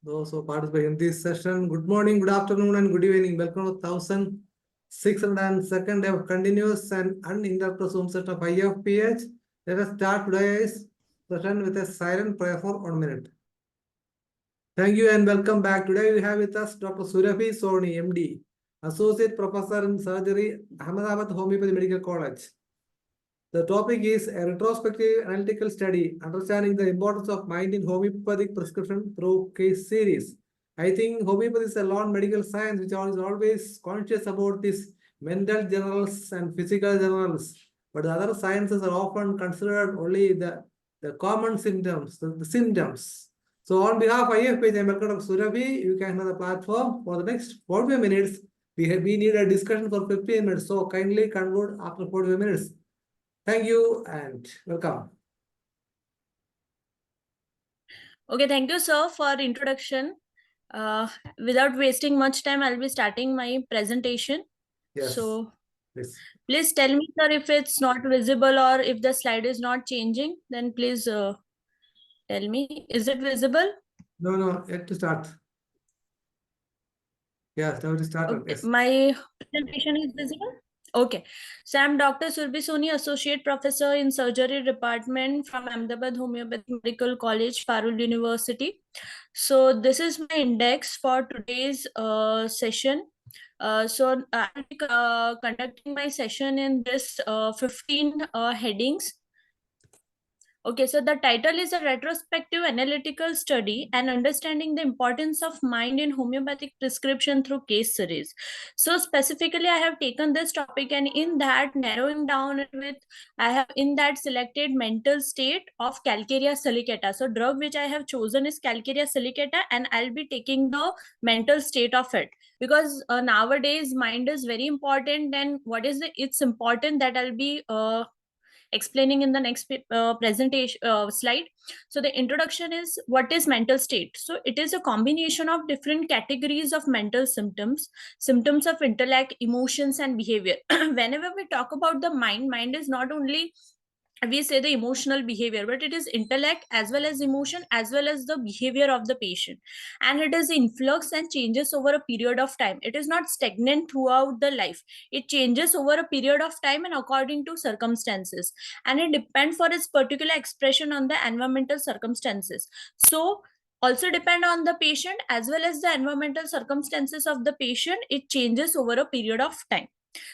those who participate in this session. Good morning, good afternoon, and good evening. Welcome to 1602nd day of continuous and uninterrupted Zoom session of IFPH. Let us start today's session with a silent prayer for 1 minute. Thank you and welcome back. Today we have with us Dr. Surabhi Soni, MD, Associate Professor in Surgery, Ahmedabad Homeopathy Medical College. The topic is a retrospective analytical study, understanding the importance of mind in homeopathic prescription through case series. I think homeopathy is a non-medical science which is always conscious about these mental generals and physical generals, but the other sciences are often considered only the common symptoms, the symptoms. So on behalf of IFPH, I am welcome Dr. Surabhi. You can have the platform for the next 45 minutes. We need a discussion for 15 minutes, so kindly conclude after 45 minutes. Thank you and welcome. Okay, thank you, sir, for introduction. Without wasting much time, I'll be starting my presentation. Yes. So, yes. Please tell me, sir, if it's not visible or if the slide is not changing, then please tell me. Is it visible? No, yet to start. Yes, now to start. Okay. Yes. My presentation is visible? Okay. So I'm Dr. Surabhi Soni, Associate Professor in Surgery Department from Ahmedabad Homeopathic Medical College, Farul University. So this is my index for today's session. So I'll be conducting my session in this 15 headings. Okay, so the title is a retrospective analytical study and understanding the importance of mind in homeopathic prescription through case series. So specifically, I have taken this topic and in that narrowing down it with, I have in that selected mental state of Calcarea silicata. So drug which I have chosen is Calcarea silicata and I'll be taking the mental state of it because nowadays mind is very important. And what is it's important that I'll be explaining in the next presentation slide. So the introduction is what is mental state. So it is a combination of different categories of mental symptoms of intellect, emotions and behavior. Whenever we talk about the mind is not only we say the emotional behavior, but it is intellect as well as emotion as well as the behavior of the patient, and it is influx and changes over a period of time. It is not stagnant throughout the life. It changes over a period of time and according to circumstances, and it depends for its particular expression on the environmental circumstances. So also depend on the patient as well as the environmental circumstances of the patient. It changes over a period of time.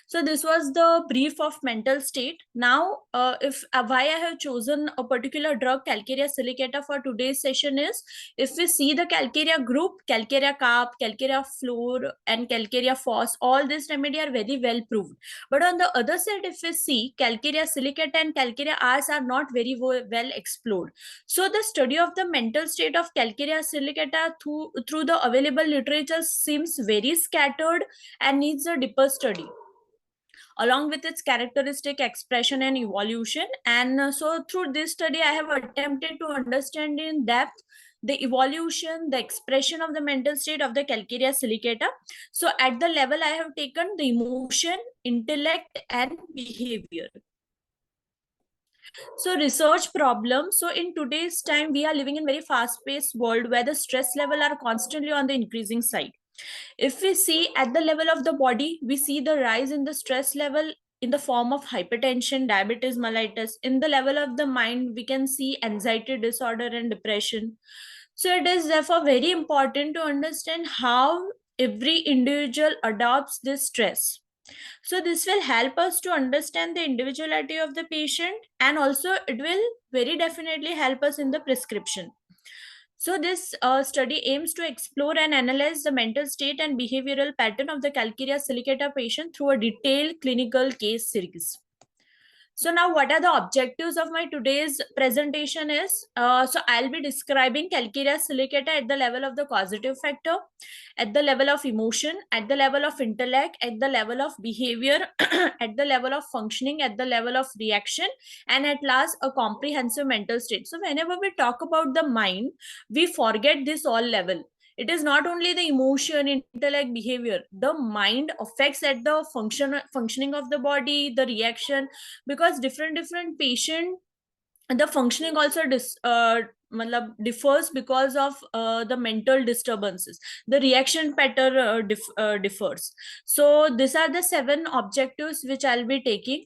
So this was the brief of mental state. Now, if why I have chosen a particular drug, Calcarea silicata, for today's session is, if we see the Calcarea group, Calcarea carp, Calcarea flor, and Calcarea fos, all these remedy are very well proved. But on the other side, if we see Calcarea silicata and Calcarea ars are not very well explored. So the study of the mental state of Calcarea silicata through the available literature seems very scattered and needs a deeper study along with its characteristic expression and evolution. And so through this study, I have attempted to understand in depth the evolution, the expression of the mental state of the Calcarea silicata. So at the level I have taken the emotion, intellect and behavior. So research problems. So in today's time, we are living in very fast-paced world where the stress level are constantly on the increasing side. If we see at the level of the body, we see the rise in the stress level in the form of hypertension, diabetes mellitus. In the level of the mind, we can see anxiety disorder and depression. So it is therefore very important to understand how every individual adopts this stress. So this will help us to understand the individuality of the patient, and also it will very definitely help us in the prescription. So this study aims to explore and analyze the mental state and behavioral pattern of the Calcarea silicata patient through a detailed clinical case series. So now what are the objectives of my today's presentation is, so I'll be describing Calcarea silicata at the level of the causative factor, at the level of emotion, at the level of intellect, at the level of behavior, at the level of functioning, at the level of reaction, and at last a comprehensive mental state. So whenever we talk about the mind, we forget this all level. It is not only the emotion, intellect, behavior. The mind affects at the functioning of the body, the reaction, because different patient, the functioning also differs because of the mental disturbances. The reaction pattern differs. So these are the 7 objectives which I'll be taking.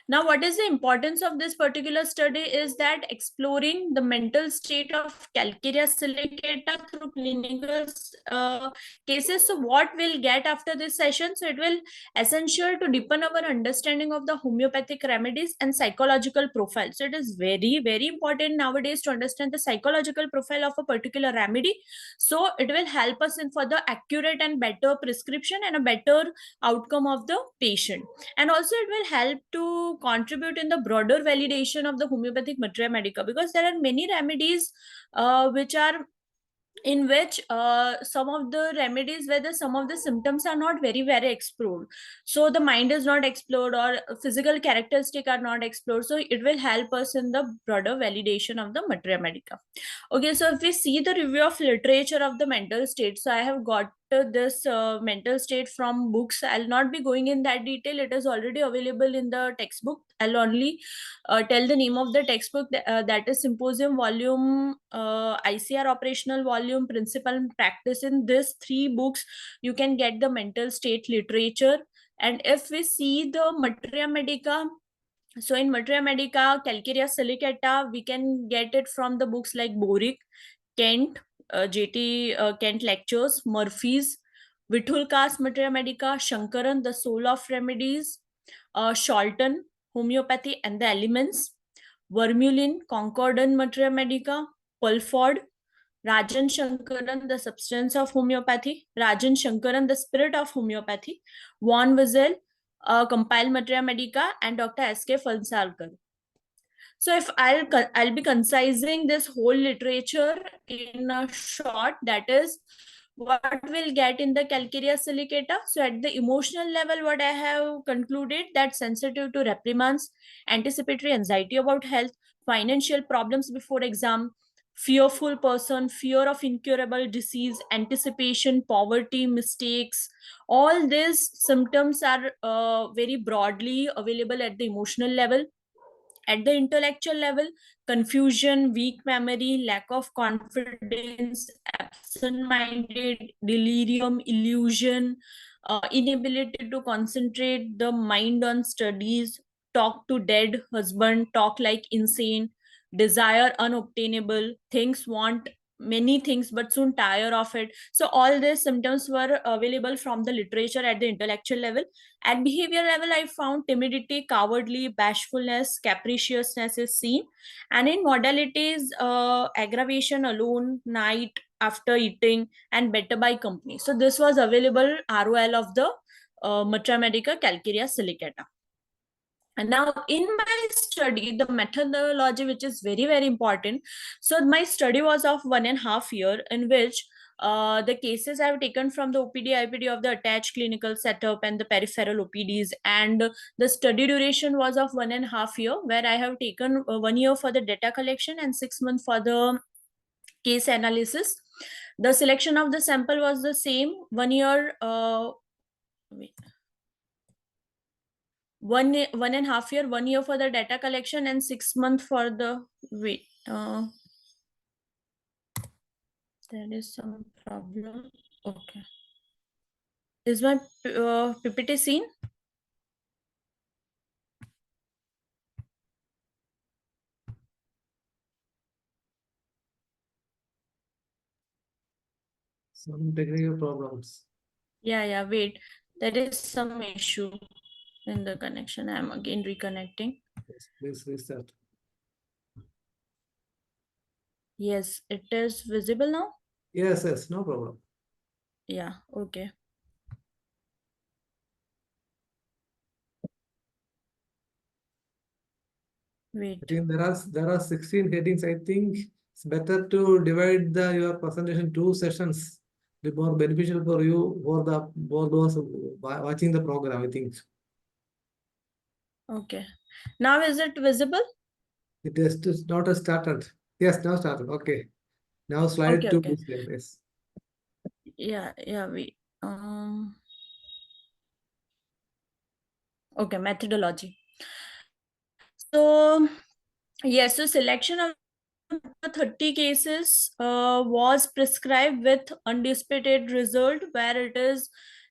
Now, what is the importance of this particular study is that exploring the mental state of Calcarea silicata through clinical cases. So what we'll get after this session, so it will essential to deepen our understanding of the homeopathic remedies and psychological profile. So it is very, very important nowadays to understand the psychological profile of a particular remedy. So it will help us in for the accurate and better prescription and a better outcome of the patient. And also it will help to contribute in the broader validation of the homeopathic materia medica, because there are many remedies which are in which some of the remedies where some of the symptoms are not very explored, so the mind is not explored or physical characteristic are not explored. So it will help us in the broader validation of the materia medica. Okay, so if we see the review of literature of the mental state, so I have got this mental state from books. I'll not be going in that detail. It is already available in the textbook. I'll only tell the name of the textbook, that is Symposium Volume, ICR Operational Volume, Principle and Practice. In this 3 books, you can get the mental state literature. And if we see the materia medica, so in materia medica, Calcarea silicata, we can get it from the books like Boric, Kent, JT Kent Lectures, Murphy's, Vithulkas Materia Medica, Shankaran, The Soul of Remedies, Sholton, Homeopathy and the Elements, Vermeulen, Concordant Materia Medica, Pulford, Rajan Shankaran, The Substance of Homeopathy, Rajan Shankaran, The Spirit of Homeopathy, Von Wiesel, Compiled Materia Medica, and Dr. S.K. Falsalkar. So if I'll be concising this whole literature in a short, that is what we'll get in the Calcarea silicata. So at the emotional level, what I have concluded, that sensitive to reprimands, anticipatory anxiety about health, financial problems before exam, fearful person, fear of incurable disease, anticipation, poverty, mistakes, all these symptoms are very broadly available at the emotional level. At the intellectual level, confusion, weak memory, lack of confidence, absent-minded, delirium, illusion, inability to concentrate the mind on studies, talk to dead husband, talk like insane, desire unobtainable, things want many things but soon tire of it. So all these symptoms were available from the literature at the intellectual level. At behavior level, I found timidity, cowardly, bashfulness, capriciousness is seen. And in modalities, aggravation, alone, night, after eating, and better by company. So this was available ROL of the Materia Medica Calcarea silicata. And now in my study, the methodology, which is very important. So my study was of 1.5 years, in which the cases I have taken from the OPD, IPD of the attached clinical setup and the peripheral OPDs, and the study duration was of 1.5 years, where I have taken 1 year for the data collection and 6 months for the case analysis. The selection of the sample was the same, 1 year, 1.5 year, 1 year for the data collection and 6 months for the there is some problem. Okay, is my PPT seen? Some technical problems. Yeah, wait, there is some issue in the connection. I am again reconnecting. Yes, please restart. Yes, it is visible now. Yes, no problem. Yeah, okay. Wait. I think there are 16 headings. I think it's better to divide your presentation 2 sessions. Be more beneficial for you, for those watching the program, I think. Okay. Now is it visible? It is not started. Yes, now started. Okay. Now slide to Okay. this slide. Yes. Yeah, wait. Okay, methodology. So yes, so selection of 30 cases was prescribed with undisputed result, where it is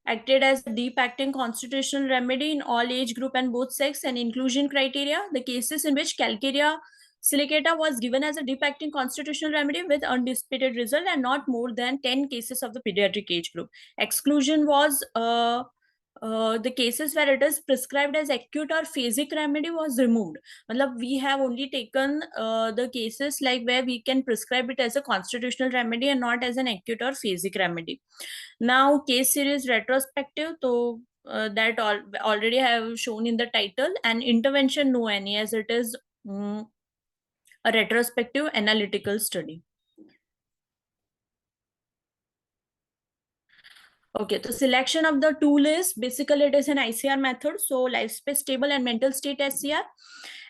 acted as a deep acting constitutional remedy in all age group and both sex and inclusion criteria. The cases in which Calcarea silicata was given as a deep acting constitutional remedy with undisputed result, and not more than 10 cases of the pediatric age group. Exclusion was the cases where it is prescribed as acute or phasic remedy was removed. Matlab, we have only taken the cases like where we can prescribe it as a constitutional remedy and not as an acute or phasic remedy. Now, case series retrospective, so that already I have shown in the title, and intervention no any, as it is a retrospective analytical study. Okay, the selection of the tool is basically it is an ICR method, so life space table and mental state SCR,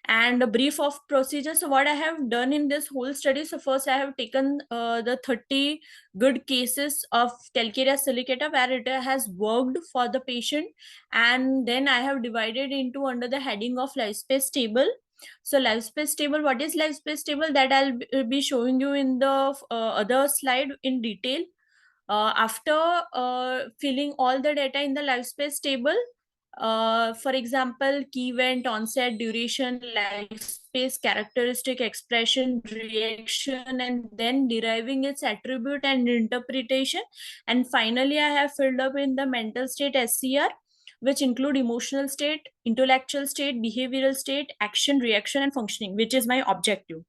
and a brief of procedure. So what I have done in this whole study, so first I have taken the 30 good cases of Calcarea silicata where it has worked for the patient, and then I have divided into under the heading of life space table. So life space table, what is life space table, that I'll be showing you in the other slide in detail. After filling all the data in the life space table, for example, key event, onset, duration, life space, characteristic, expression, reaction, and then deriving its attribute and interpretation. And finally, I have filled up in the mental state SCR, which include emotional state, intellectual state, behavioral state, action, reaction, and functioning, which is my objective.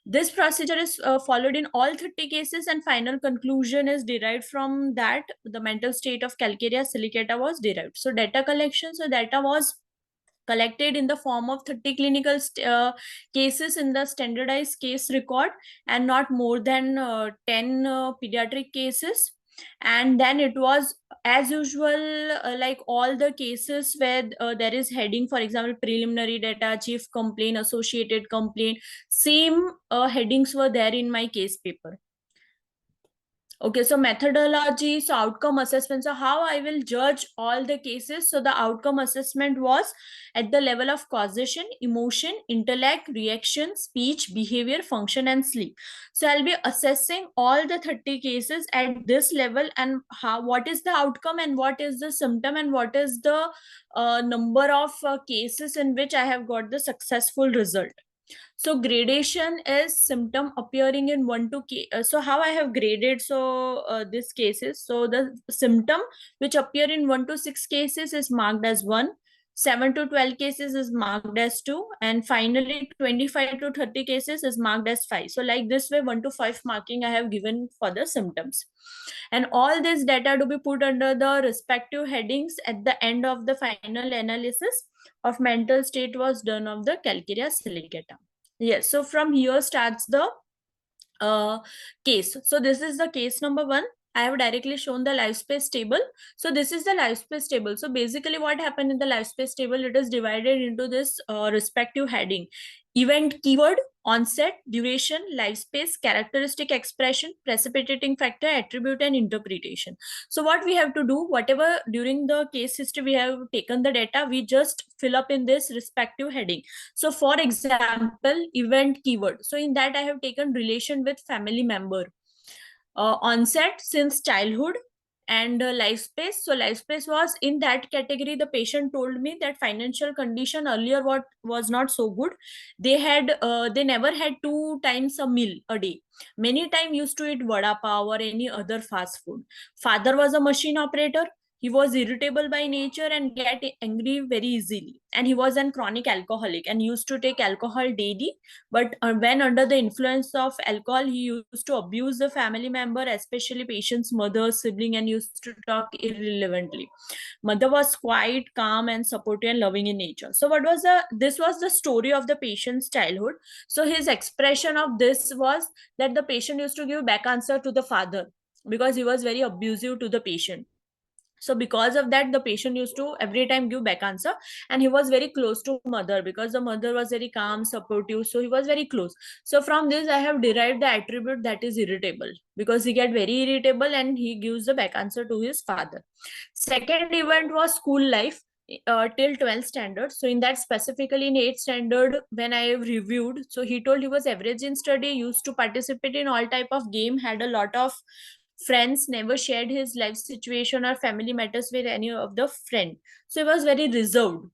This procedure is followed in all 30 cases, and final conclusion is derived from that. The mental state of Calcarea silicata was derived. So data collection, so data was collected in the form of 30 clinical cases in the standardized case record, and not more than 10 pediatric cases. And then it was as usual, like all the cases where there is heading, for example, preliminary data, chief complaint, associated complaint, same headings were there in my case paper. Okay, so methodology, so outcome assessment. So how I will judge all the cases. So the outcome assessment was at the level of causation, emotion, intellect, reaction, speech, behavior, function, and sleep. So I'll be assessing all the 30 cases at this level, and what is the outcome, and what is the symptom, and what is the number of cases in which I have got the successful result. So gradation is symptom appearing in 1 to so how I have graded this cases. So the symptom which appear in 1 to 6 cases is marked as 1, 7 to 12 cases is marked as 2, and finally 25 to 30 cases is marked as 5. So like this way, 1 to 5 marking I have given for the symptoms. And all this data to be put under the respective headings at the end of the final analysis of mental state was done of the Calcarea silicata. Yes, so from here starts the case. So this is the case number 1. I have directly shown the life space table. So this is the life space table. So basically what happened in the life space table, it is divided into this respective heading: event keyword, onset, duration, life space, characteristic, expression, precipitating factor, attribute, and interpretation. So what we have to do, whatever during the case history we have taken the data, we just fill up in this respective heading. So for example, event keyword. So in that I have taken relation with family member. Onset since childhood, and life space. So life space was in that category. The patient told me that financial condition earlier was not so good. They never had 2 times a meal a day. Many times used to eat vada pav or any other fast food. Father was a machine operator. He was irritable by nature and get angry very easily. And he was a chronic alcoholic and used to take alcohol daily. But when under the influence of alcohol, he used to abuse the family member, especially patient's mother, sibling, and used to talk irrelevantly. Mother was quiet, calm, and supportive and loving in nature. So this was the story of the patient's childhood. So his expression of this was that the patient used to give back answer to the father because he was very abusive to the patient. So because of that, the patient used to every time give back answer, and he was very close to mother because the mother was very calm, supportive. So he was very close. So from this, I have derived the attribute that is irritable, because he get very irritable and he gives the back answer to his father. Second event was school life. till 12th standard. So in that specifically in 8th standard, when I reviewed, so he told he was average in study, used to participate in all type of game, had a lot of friends, never shared his life situation or family matters with any of the friend. So he was very reserved.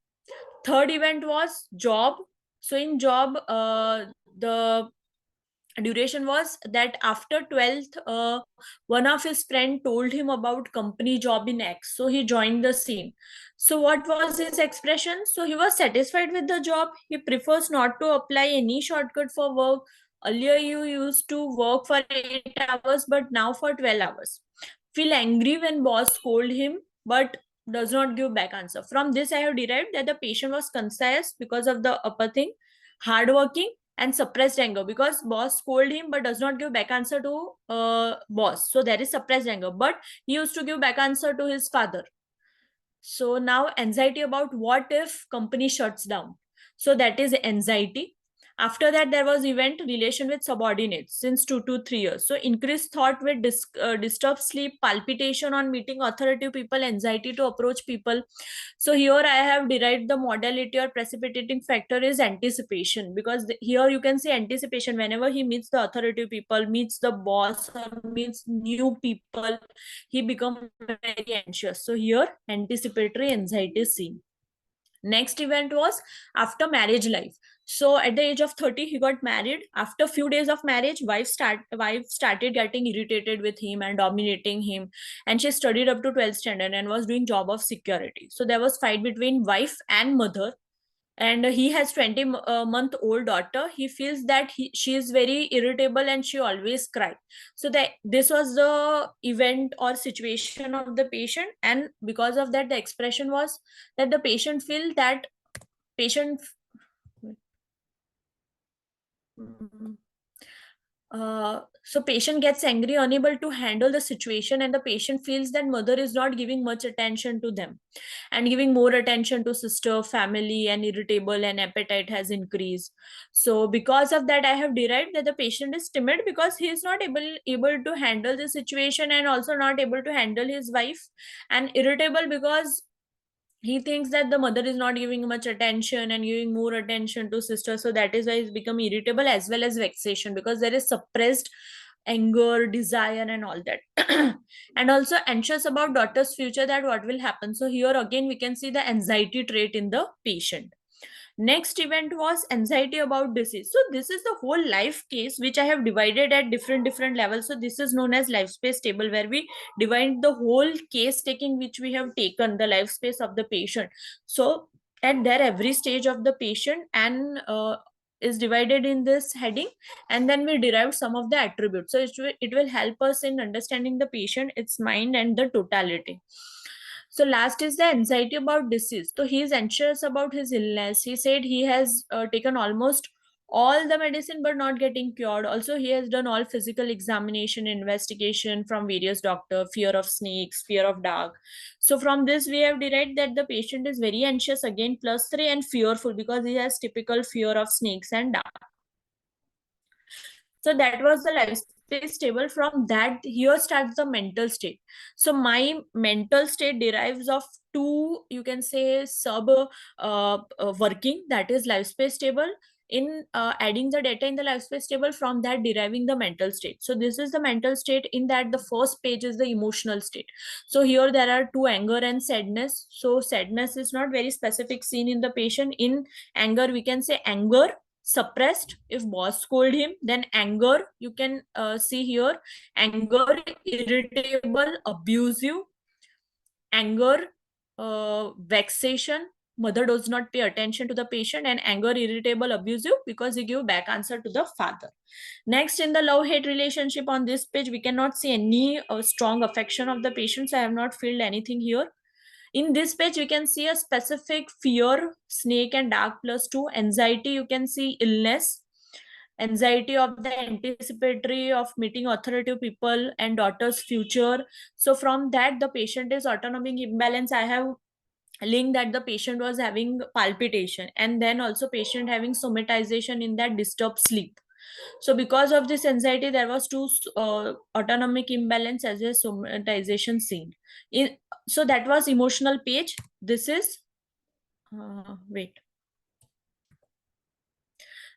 Third event was job. So in job, the duration was that after 12th, one of his friend told him about company job in X, so he joined the same. So what was his expression? So he was satisfied with the job, he prefers not to apply any shortcut for work. Earlier you used to work for 8 hours, but now for 12 hours. Feel angry when boss scold him, but does not give back answer. From this I have derived that the patient was concise because of the upper thing, hardworking, and suppressed anger, because boss scold him but does not give back answer to boss, so there is suppressed anger, but he used to give back answer to his father. So now anxiety about what if company shuts down, so that is anxiety. After that there was event relation with subordinates since 2 to 3 years. So increased thought with disturbed sleep, palpitation on meeting authoritative people, anxiety to approach people. So here I have derived the modality or precipitating factor is anticipation, because here you can see anticipation whenever he meets the authoritative people, meets the boss, or meets new people, he become very anxious. So here anticipatory anxiety is seen. Next event was after marriage life. So at the age of 30 he got married. After few days of marriage, wife started getting irritated with him and dominating him, and she studied up to 12th standard and was doing job of security. So there was fight between wife and mother, and he has 20-month old daughter. He feels that she is very irritable and she always cry. So that this was the event or situation of the patient, and because of that the expression was that the patient feel that patient so patient gets angry, unable to handle the situation, and the patient feels that mother is not giving much attention to them and giving more attention to sister, family, and irritable, and appetite has increased. So because of that I have derived that the patient is timid because he is not able to handle the situation, and also not able to handle his wife, and irritable because he thinks that the mother is not giving much attention and giving more attention to sister. So that is why he's become irritable, as well as vexation, because there is suppressed anger, desire, and all that. And also anxious about daughter's future, that what will happen. So here again we can see the anxiety trait in the patient. Next event was anxiety about disease. So this is the whole life case which I have divided at different levels. So this is known as life space table, where we divide the whole case taking which we have taken, the life space of the patient. So at there every stage of the patient and is divided in this heading, and then we derive some of the attributes. So it will help us in understanding the patient, its mind, and the totality. So last is the anxiety about disease. So he is anxious about his illness. He said he has taken almost all the medicine but not getting cured. Also he has done all physical examination, investigation from various doctor, fear of snakes, fear of dark. So from this we have derived that the patient is very anxious, again +3, and fearful because he has typical fear of snakes and dark. So that was the life space table. From that, here starts the mental state. So my mental state derives of two, you can say, sub working, that is life space table. In adding the data in the life space table, from that deriving the mental state. So this is the mental state. In that the first page is the emotional state. So here there are two, anger and sadness. So sadness is not very specific seen in the patient. In anger we can say anger suppressed if boss scold him, then anger you can see here, anger, irritable, abusive, anger, vexation, mother does not pay attention to the patient, and anger, irritable, abusive because he give back answer to the father. Next, in the love hate relationship, on this page we cannot see any strong affection of the patient, so I have not filled anything here. In this page we can see a specific fear, snake and dark +2, anxiety you can see illness, anxiety of the anticipatory of meeting authoritative people and daughter's future. So from that the patient is autonomic imbalance. I have linked that the patient was having palpitation, and then also patient having somatization in that disturbed sleep. So because of this anxiety, there was two autonomic imbalance as a somatization seen. So that was emotional page. This is wait.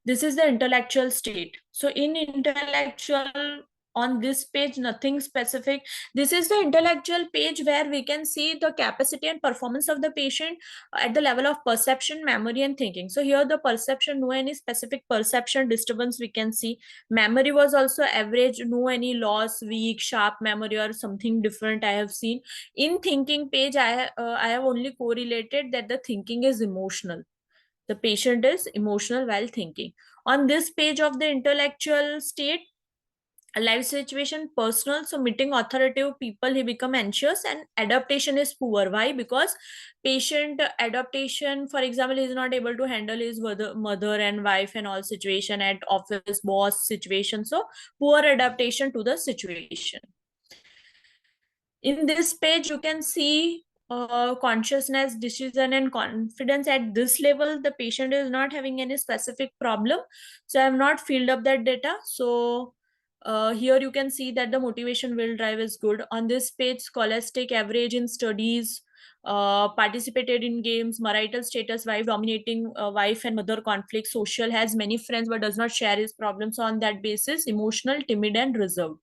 This is the intellectual state. So in intellectual, on this page, nothing specific. This is the intellectual page where we can see the capacity and performance of the patient at the level of perception, memory, and thinking. So here the perception, no any specific perception disturbance we can see. Memory was also average, no any loss, weak, sharp memory or something different I have seen. In thinking page, I have only correlated that the thinking is emotional. The patient is emotional while thinking. On this page of the intellectual state, a life situation personal, so meeting authoritative people he become anxious, and adaptation is poor. Why? Because patient adaptation, for example, he is not able to handle his mother and wife and all situation at office boss situation, so poor adaptation to the situation. In this page you can see consciousness, decision, and confidence. At this level the patient is not having any specific problem, so I have not filled up that data. So here you can see that the motivation, will drive is good. On this page, scholastic, average in studies, participated in games, marital status, wife dominating, wife and mother conflict, social, has many friends but does not share his problems. So on that basis, emotional, timid, and reserved.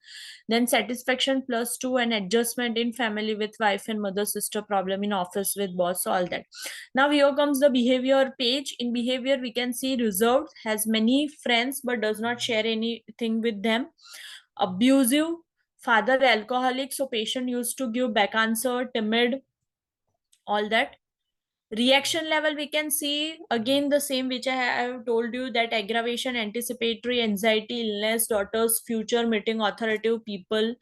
Then satisfaction +2, and adjustment in family with wife and mother, sister, problem in office with boss, so all that. Now here comes the behavior page. In behavior we can see reserved, has many friends but does not share anything with them. Abusive, father alcoholic, so patient used to give back answer, timid, all that. Reaction level we can see again the same which I have told you, that aggravation, anticipatory, anxiety, illness, daughter's future, meeting authoritative people.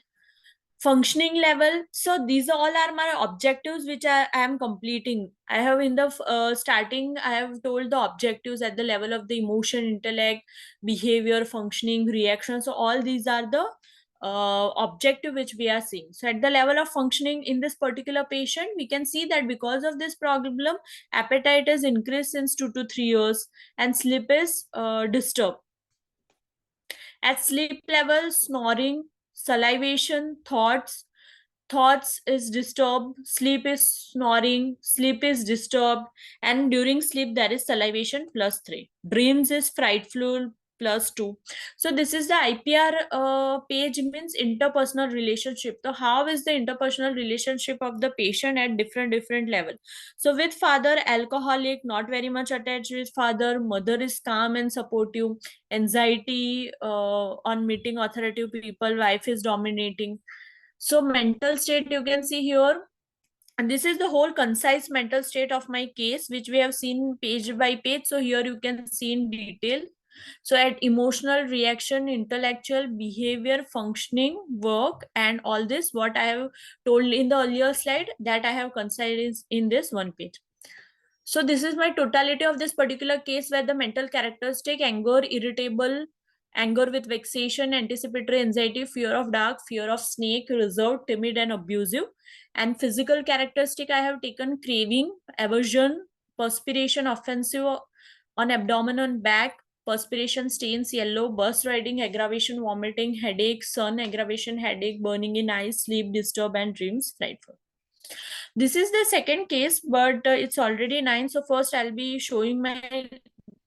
Functioning level, so these all are my objectives which I am completing. I have in the starting I have told the objectives at the level of the emotion, intellect, behavior, functioning, reaction. So all these are the objective which we are seeing. So at the level of functioning in this particular patient, we can see that because of this problem, appetite is increased since 2 to 3 years, and sleep is disturbed. At sleep level, snoring, salivation, thoughts is disturbed, sleep is snoring, sleep is disturbed, and during sleep there is salivation +3. Dreams is frightful +2. So this is the IPR page, means interpersonal relationship. So how is the interpersonal relationship of the patient at different level? So with father alcoholic, not very much attached with father, mother is calm and supportive, anxiety on meeting authoritative people, wife is dominating. So mental state you can see here, and this is the whole concise mental state of my case which we have seen page by page. So here you can see in detail. So at emotional, reaction, intellectual, behavior, functioning, work, and all this what I have told in the earlier slide, that I have concised in this one page. So this is my totality of this particular case, where the mental characteristic: anger, irritable, anger with vexation, anticipatory, anxiety, fear of dark, fear of snake, reserved, timid, and abusive. And physical characteristic I have taken: craving, aversion, perspiration, offensive on abdomen and back, perspiration, stains, yellow, bus riding, aggravation, vomiting, headache, sun, aggravation, headache, burning in eyes, sleep disturb, and dreams, frightful. This is the second case, but it's already 9. So first I'll be showing my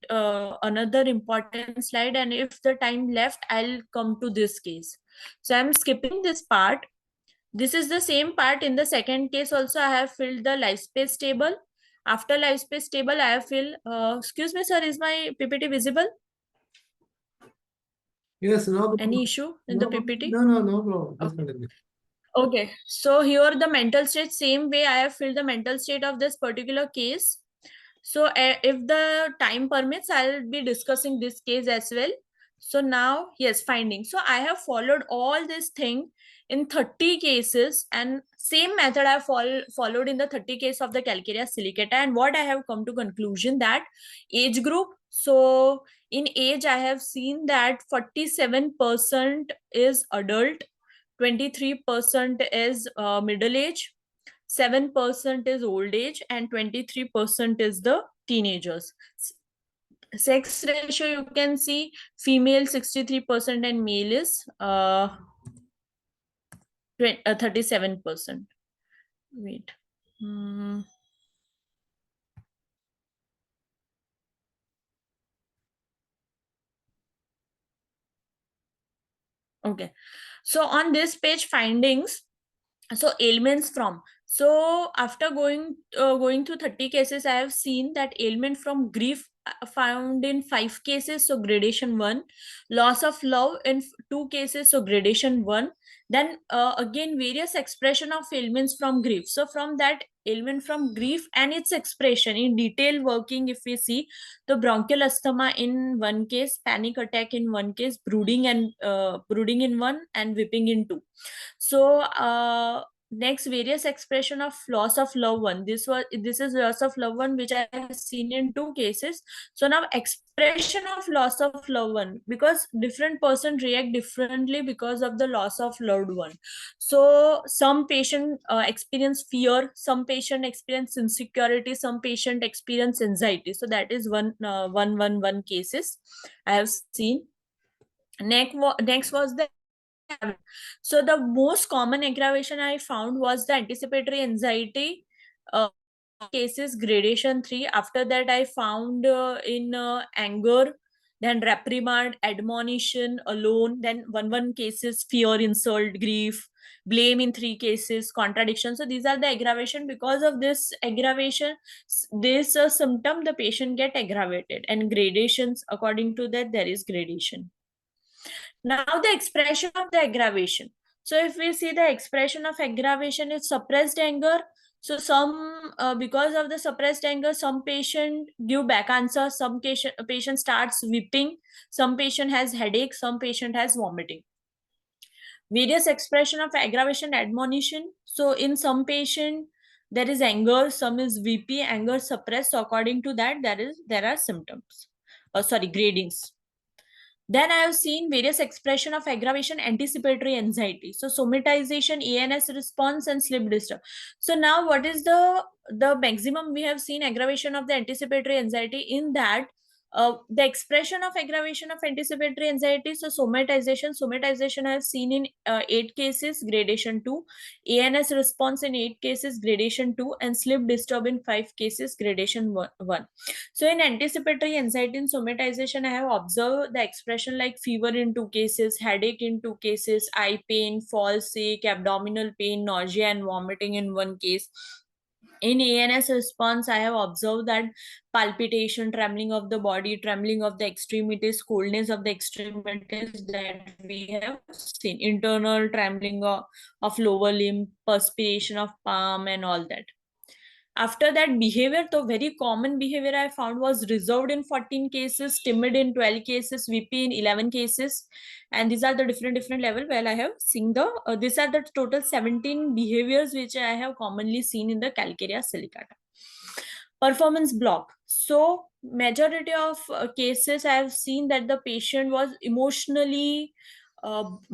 another important slide, and if the time left, I'll come to this case. So I'm skipping this part. This is the same part. In the second case also, I have filled the life space table. After life space table, I have filled, excuse me, sir, is my PPT visible? Yes, no problem. Any issue in the PPT? No problem. Just Okay. continue. Okay, so here the mental state, same way I have filled the mental state of this particular case. So if the time permits, I'll be discussing this case as well. So now, yes, finding. So I have followed all this thing in 30 cases, and same method I have followed in the 30 case of the Calcarea silicata. And what I have come to conclusion, that age group. So in age, I have seen that 47% is adult, 23% is middle age, 7% is old age, and 23% is the teenagers. Sex ratio you can see, female 63% and male is 37%. Wait. Okay. So on this page, findings. So ailments from. So after going through 30 cases, I have seen that ailment from grief found in 5 cases, so gradation 1. Loss of love in 2 cases, so gradation 1. Then again various expression of ailments from grief. So from that ailment from grief and its expression in detail working, if we see, the bronchial asthma in 1 case, panic attack in 1 case, brooding in 1, and weeping in 2. So next, various expression of loss of loved one. This is loss of loved one which I have seen in 2 cases. So now expression of loss of loved one, because different person react differently because of the loss of loved one. So some patient experience fear, some patient experience insecurity, some patient experience anxiety. So that is one cases I have seen. Next was the. So the most common aggravation I found was the anticipatory anxiety cases, gradation 3. After that, I found in anger, then reprimand, admonition, alone, then one cases, fear, insult, grief, blame in 3 cases, contradiction. So these are the aggravation. Because of this aggravation, this symptom, the patient get aggravated, and gradations, according to that, there is gradation. Now the expression of the aggravation. So if we see the expression of aggravation is suppressed anger. So some because of the suppressed anger, some patient give back answer, some patient starts weeping, some patient has headache, some patient has vomiting. Various expression of aggravation, admonition. So in some patient there is anger, some is VP, anger suppressed. So according to that, there are symptoms. Gradings. Then I have seen various expression of aggravation, anticipatory anxiety. So somatization, ANS response, and sleep disturb. So now what is the maximum we have seen aggravation of the anticipatory anxiety? In that, the expression of aggravation of anticipatory anxiety. So somatization I have seen in 8 cases, gradation 2. ANS response in 8 cases, gradation 2, and sleep disturb in 5 cases, gradation 1. So in anticipatory anxiety and somatization, I have observed the expression like fever in 2 cases, headache in 2 cases, eye pain, fall sick, abdominal pain, nausea, and vomiting in 1 case. In ANS response, I have observed that palpitation, trembling of the body, trembling of the extremities, coldness of the extremities that we have seen, internal trembling of lower limb, perspiration of palm, and all that. After that, behavior, the very common behavior I found was reserved in 14 cases, timid in 12 cases, VP in 11 cases. And these are the different level where I have seen these are the total 17 behaviors which I have commonly seen in the Calcarea silicata. Performance block. So majority of cases I have seen that the patient was emotionally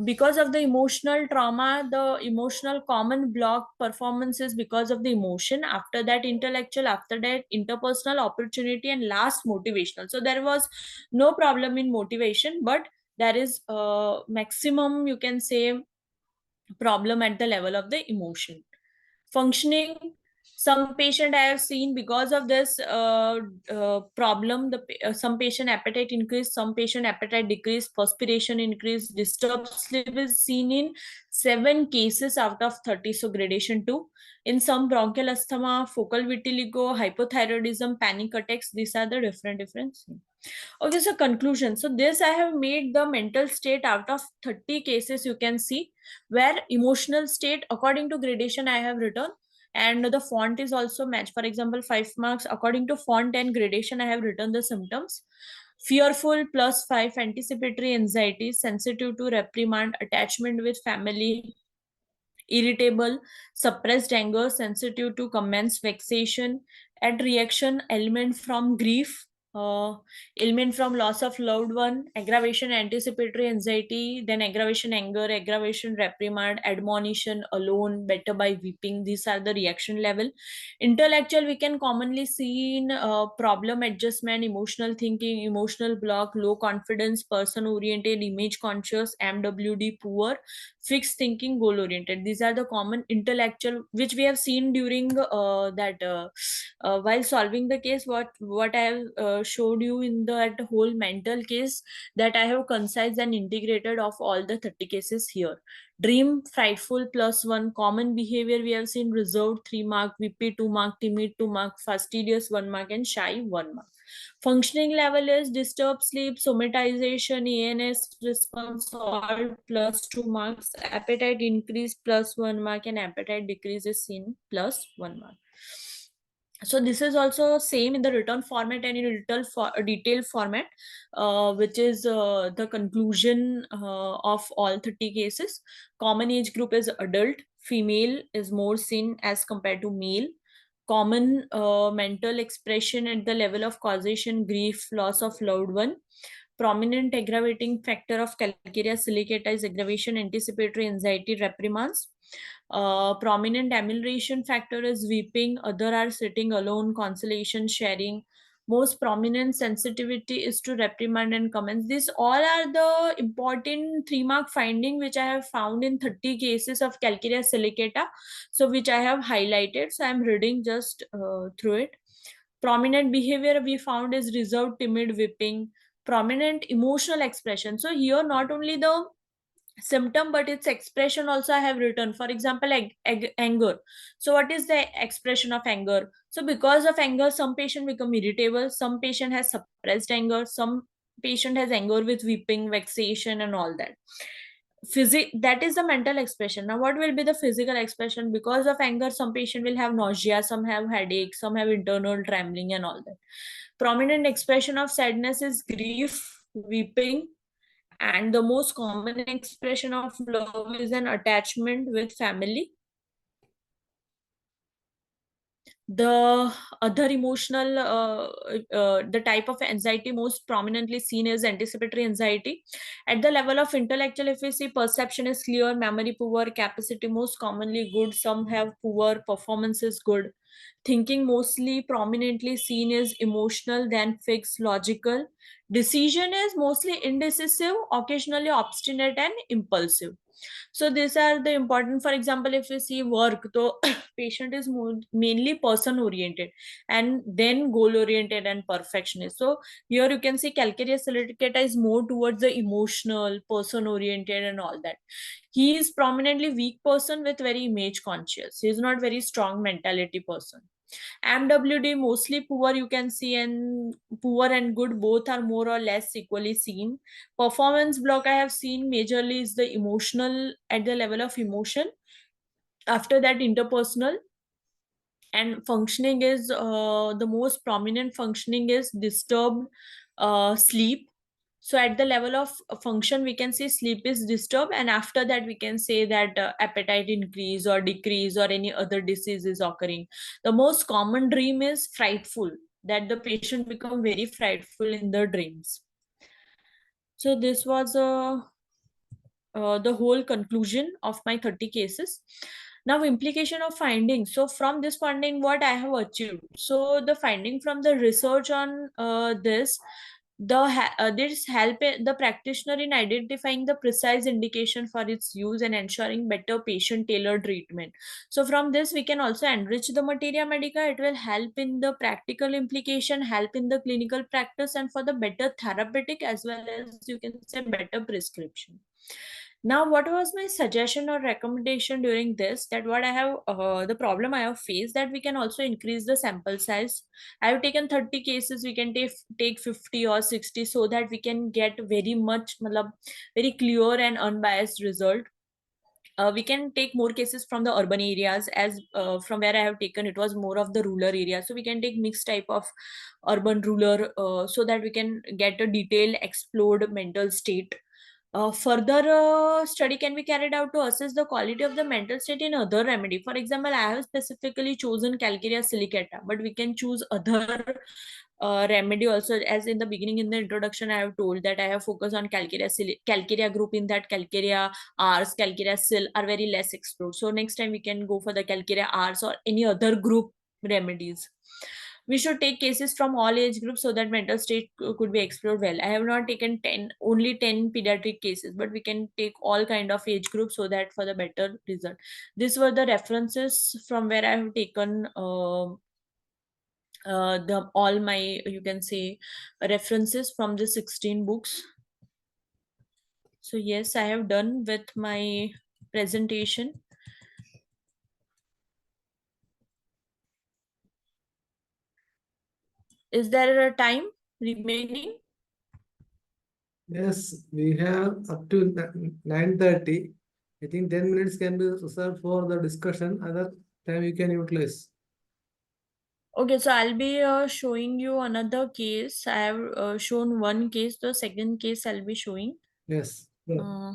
because of the emotional trauma, the emotional common block performances because of the emotion. After that, intellectual. After that, interpersonal, opportunity, and last, motivational. So there was no problem in motivation, but there is maximum, you can say, problem at the level of the emotion. Functioning. Some patient I have seen because of this problem, some patient appetite increase, some patient appetite decrease, perspiration increase, disturbed sleep is seen in 7 cases out of 30. So gradation 2. In some, bronchial asthma, focal vitiligo, hypothyroidism, panic attacks. These are the different things. Okay, so conclusion. So this I have made the mental state out of 30 cases, you can see, where emotional state according to gradation I have written, and the font is also matched. For example, 5 marks according to font and gradation I have written the symptoms. Fearful +5, anticipatory anxiety, sensitive to reprimand, attachment with family, irritable, suppressed anger, sensitive to comments, vexation, and reaction, element from grief, element from loss of loved one, aggravation, anticipatory anxiety, then aggravation, anger, aggravation, reprimand, admonition, alone, better by weeping. These are the reaction level. Intellectual, we can commonly see in problem adjustment, emotional thinking, emotional block, low confidence, person oriented, image conscious, MWD, poor, fixed thinking, goal oriented. These are the common intellectual which we have seen during while solving the case. What I have showed you in that whole mental case that I have concise and integrated of all the 30 cases here. Dream, frightful, +1. Common behavior we have seen: reserved 3 mark, VP 2 mark, timid 2 mark, fastidious 1 mark, and shy 1 mark. Functioning level is disturbed sleep, somatization, ENS response, all +2 marks. Appetite increase +1 mark, and appetite decrease is seen +1 mark. So this is also same in the written format and in detailed format, which is the conclusion of all 30 cases. Common age group is adult. Female is more seen as compared to male. Common mental expression at the level of causation: grief, loss of loved one. Prominent aggravating factor of calcarea silicata is aggravation, anticipatory anxiety, reprimands. Prominent amelioration factor is weeping, other are sitting alone, consolation, sharing. Most prominent sensitivity is to reprimand and comments. These all are the important 3 mark finding which I have found in 30 cases of calcarea silicata, so which I have highlighted. So I'm reading just through it. Prominent behavior we found is reserved, timid, weeping. Prominent emotional expression, so here not only the symptom but its expression also I have written. For example, anger. So what is the expression of anger? So because of anger, some patient become irritable, some patient has suppressed anger, some patient has anger with weeping, vexation, and all that. That is the mental expression. Now what will be the physical expression? Because of anger, some patient will have nausea, some have headache, some have internal trembling, and all that. Prominent expression of sadness is grief, weeping, and the most common expression of love is an attachment with family. The other emotional, the type of anxiety most prominently seen is anticipatory anxiety. At the level of intellectual, if we see, perception is clear, memory poor, capacity most commonly good, some have poor, performance is good. Thinking mostly prominently seen is emotional, then fixed, logical. Decision is mostly indecisive, occasionally obstinate, and impulsive. So these are the important. For example, if we see work, so patient is mainly person oriented and then goal oriented and perfectionist. So here you can see calcarea silicata is more towards the emotional, person oriented, and all that. He is prominently weak person with very image conscious. He is not very strong mentality person. MWD mostly poor, you can see, and poor and good both are more or less equally seen. Performance block I have seen majorly is the emotional, at the level of emotion. After that, interpersonal. And functioning is the most prominent functioning is disturbed sleep. So at the level of function, we can say sleep is disturbed, and after that we can say that appetite increase or decrease or any other disease is occurring. The most common dream is frightful, that the patient become very frightful in the dreams. So this was the whole conclusion of my 30 cases. Now, implication of findings. So from this finding, what I have achieved. So the finding from the research on this help the practitioner in identifying the precise indication for its use and ensuring better patient tailored treatment. So from this we can also enrich the materia medica. It will help in the practical implication, help in the clinical practice, and for the better therapeutic as well as, you can say, better prescription. Now, what was my suggestion or recommendation during this? That what I have, the problem I have faced, that we can also increase the sample size. I have taken 30 cases, we can take 50 or 60 so that we can get very much, very clear and unbiased result. We can take more cases from the urban areas, as from where I have taken, it was more of the rural area. So we can take mixed type of urban rural, so that we can get a detailed explored mental state. Further study can be carried out to assess the quality of the mental state in other remedy. For example, I have specifically chosen calcarea silicata, but we can choose other remedy also. As in the beginning, in the introduction, I have told that I have focused on calcarea group. In that, calcarea Rs, calcarea sil are very less explored. So next time we can go for the calcarea Rs or any other group remedies. We should take cases from all age groups so that mental state could be explored well. I have not taken only 10 pediatric cases, but we can take all kind of age groups so that for the better result. These were the references from where I have taken all my, you can say, references from the 16 books. So yes, I have done with my presentation. Is there a time remaining? Yes, we have up to 9:30. I think 10 minutes can be reserved for the discussion. Other time you can utilize. Okay, so I'll be showing you another case. I have shown one case. The second case I'll be showing. Yes. Uh,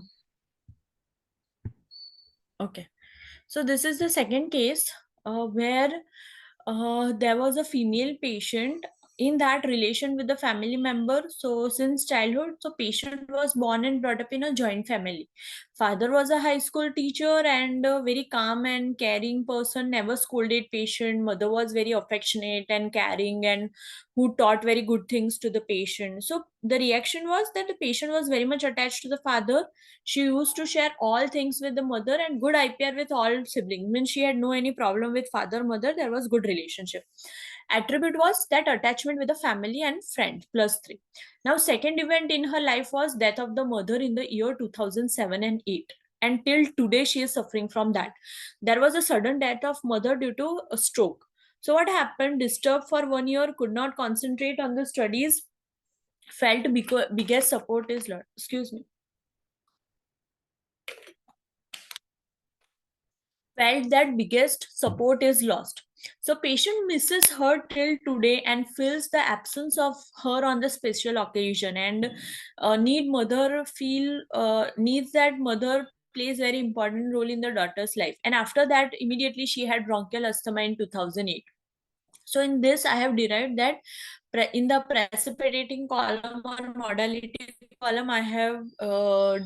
okay, so this is the second case where there was a female patient in that relation with the family member. So since childhood, so patient was born and brought up in a joint family. Father was a high school teacher and a very calm and caring person, never scolded patient. Mother was very affectionate and caring and who taught very good things to the patient. So the reaction was that the patient was very much attached to the father. She used to share all things with the mother and good IPR with all siblings. Means she had no any problem with father, mother. There was good relationship. Attribute was that attachment with the family and friend plus 3. Now second event in her life was death of the mother in the year 2007 and 8. And till today she is suffering from that. There was a sudden death of mother due to a stroke. So what happened? Disturbed for 1 year, could not concentrate on the studies. Felt biggest support is lost. Excuse me. Felt that biggest support is lost. So patient misses her till today and feels the absence of her on the special occasion and needs that mother plays very important role in the daughter's life. And after that, immediately she had bronchial asthma in 2008. So in this, I have derived that in the precipitating column or modality column, I have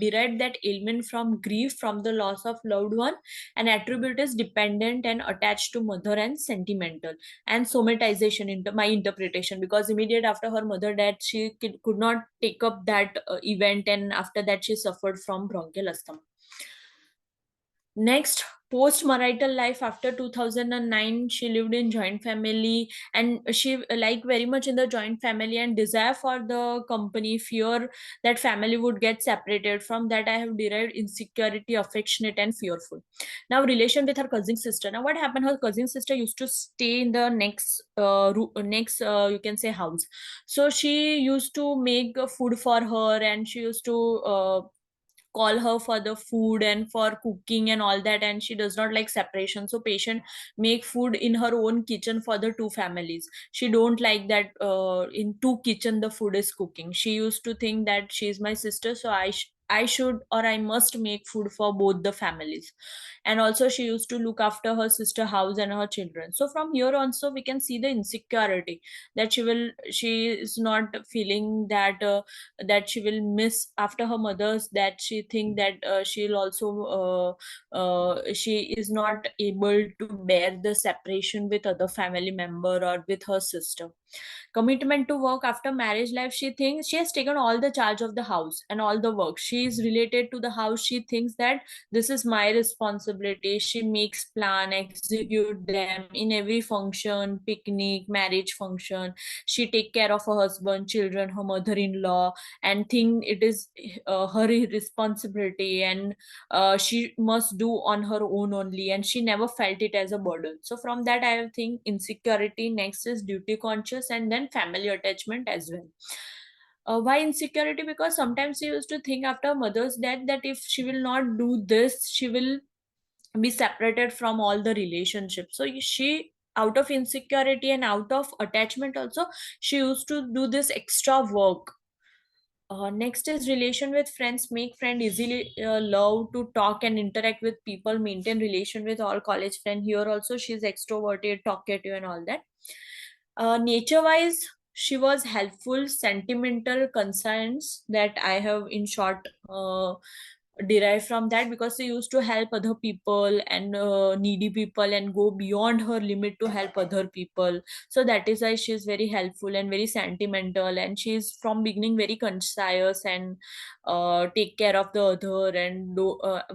derived that ailment from grief, from the loss of loved one, and attribute is dependent and attached to mother and sentimental, and somatization into my interpretation, because immediate after her mother death, she could not take up that event, and after that she suffered from bronchial asthma. Next, post-marital life after 2009, she lived in joint family and she like very much in the joint family and desire for the company, fear that family would get separated. From that, I have derived insecurity, affectionate and fearful. Now, relation with her cousin sister. Now, what happened? Her cousin sister used to stay in the next you can say house. So she used to make food for her and she used to call her for the food and for cooking and all that, and she does not like separation. So patient make food in her own kitchen for the two families. She don't like that in two kitchen the food is cooking. She used to think that she is my sister, so I should or I must make food for both the families. And also she used to look after her sister house and her children. So from here also we can see the insecurity that she is not feeling that she will miss after her mother's, that she think that she'll also she is not able to bear the separation with other family member or with her sister. Commitment to work after marriage life, she thinks she has taken all the charge of the house and all the work. She is related to the house. She thinks that this is my responsibility. She makes plan, execute them in every function, picnic, marriage function. She take care of her husband, children, her mother-in-law, and think it is her responsibility, and she must do on her own only, and she never felt it as a burden. So from that, I think insecurity. Next is duty conscious, and then family attachment as well. Why insecurity? Because sometimes she used to think after mother's death that if she will not do this, she will be separated from all the relationships. So she, out of insecurity and out of attachment also, she used to do this extra work. Next is relation with friends. Make friend easily, love to talk and interact with people, maintain relation with all college friend. Here also she's extroverted, talkative and all that. Nature wise, she was helpful, sentimental, concerns that I have in short derived from that, because she used to help other people and needy people and go beyond her limit to help other people. So that is why she's very helpful and very sentimental, and she's from beginning very concise and take care of the other. And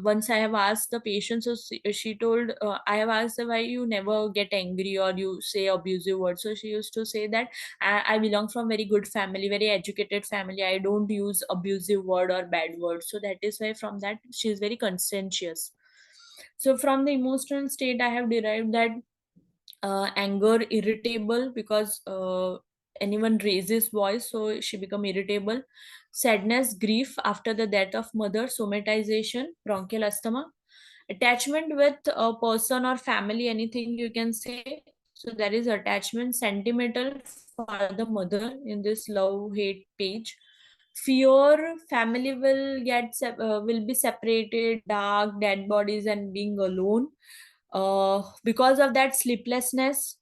once I have asked the patient, so she told, I have asked her, why you never get angry or you say abusive words? So she used to say that I belong from very good family, very educated family. I don't use abusive word or bad words. So that is why from that she is very conscientious. So from the emotional state, I have derived that anger, irritable, because anyone raises voice, so she become irritable. Sadness, grief after the death of mother, somatization, bronchial asthma. Attachment with a person or family, anything you can say. So there is attachment, sentimental for the mother in this love hate page. Fear, family will will be separated, dark, dead bodies, and being alone. Because of that, sleeplessness,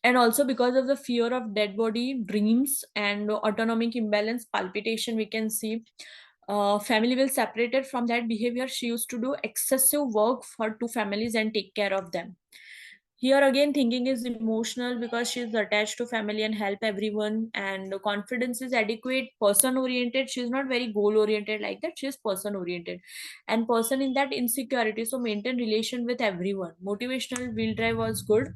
and also because of the fear of dead body, dreams, and autonomic imbalance, palpitation, we can see. Family will separated from that behavior. She used to do excessive work for two families and take care of them. Here again, thinking is emotional because she is attached to family and help everyone. And confidence is adequate, person oriented. She is not very goal oriented like that. She is person oriented, and person in that insecurity. So maintain relation with everyone. Motivational, will drive was good.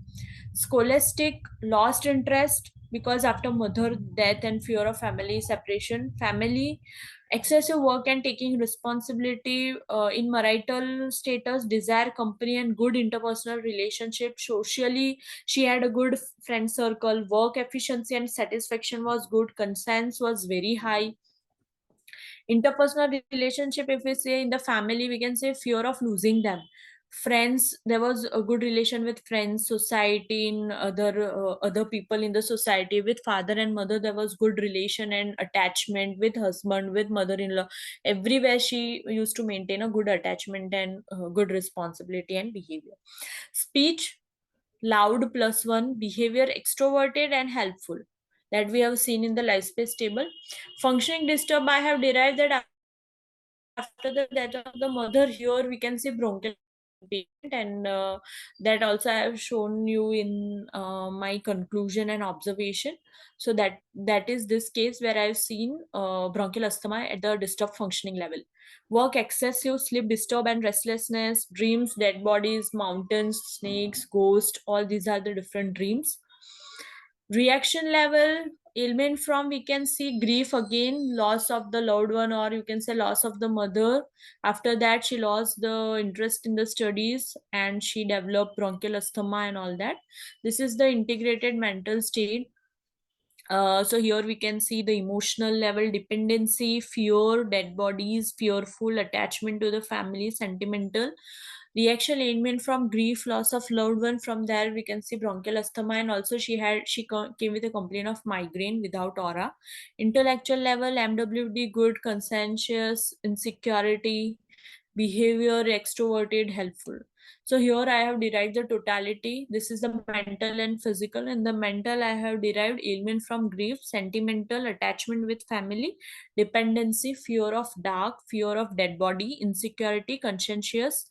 Scholastic, lost interest because after mother death and fear of family separation, family excessive work and taking responsibility. In marital status, desire company and good interpersonal relationship. Socially, she had a good friend circle. Work efficiency and satisfaction was good. Conscience was very high. Interpersonal relationship, if we say in the family, we can say fear of losing them. Friends, there was a good relation with friends. Society, in other people in the society. With father and mother, there was good relation and attachment. With husband, with mother-in-law, everywhere she used to maintain a good attachment and good responsibility and behavior. Speech, loud +1. Behavior, extroverted and helpful, that we have seen in the life space table. Functioning disturbed, I have derived that after the death of the mother, here we can see bronchial patient, and that also I have shown you in my conclusion and observation. So that is this case where I've seen bronchial asthma at the disturbed functioning level. Work excessive, sleep disturb and restlessness, dreams, dead bodies, mountains, snakes, ghost, all these are the different dreams. Reaction level, ailment from, we can see grief again, loss of the loved one, or you can say loss of the mother. After that she lost the interest in the studies and she developed bronchial asthma and all that. This is the integrated mental state. So here we can see the emotional level, dependency, fear, dead bodies, fearful, attachment to the family, sentimental. Reaction, ailment from grief, loss of loved one. From there we can see bronchial asthma, and also came with a complaint of migraine without aura. Intellectual level, MWD good, conscientious, insecurity, behavior, extroverted, helpful. So here I have derived the totality. This is the mental and physical. In the mental, I have derived ailment from grief, sentimental, attachment with family, dependency, fear of dark, fear of dead body, insecurity, conscientious,